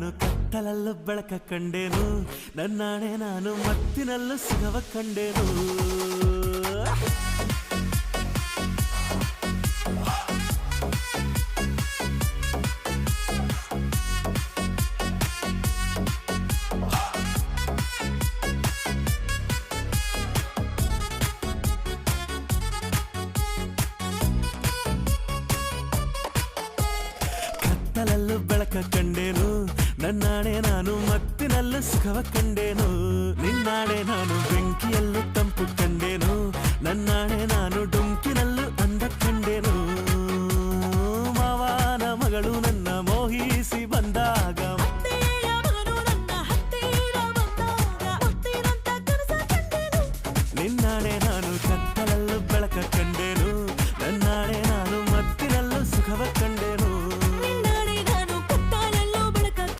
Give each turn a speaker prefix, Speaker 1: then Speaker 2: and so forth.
Speaker 1: ನಾನು ಕತ್ತಲಲ್ಲೂ ಬೆಳಕ ಕಂಡೇನು ನನ್ನಾಣೆ ನಾನು ಮತ್ತಿನಲ್ಲೂ ಸುಖವ ಕಂಡೇನು ಕತ್ತಲಲ್ಲೂ ಬೆಳಕ ಕಂಡೇನು ನನ್ನಾಣೆ ನಾನು ಮತ್ತಿನಲ್ಲೂ ಸುಖವ ಕಂಡೇನು ನಿನ್ನಾಣೆ ನಾನು ಬೆಂಕಿಯಲ್ಲೂ ತಂಪು ಕಂಡೇನು ನನ್ನಾಣೆ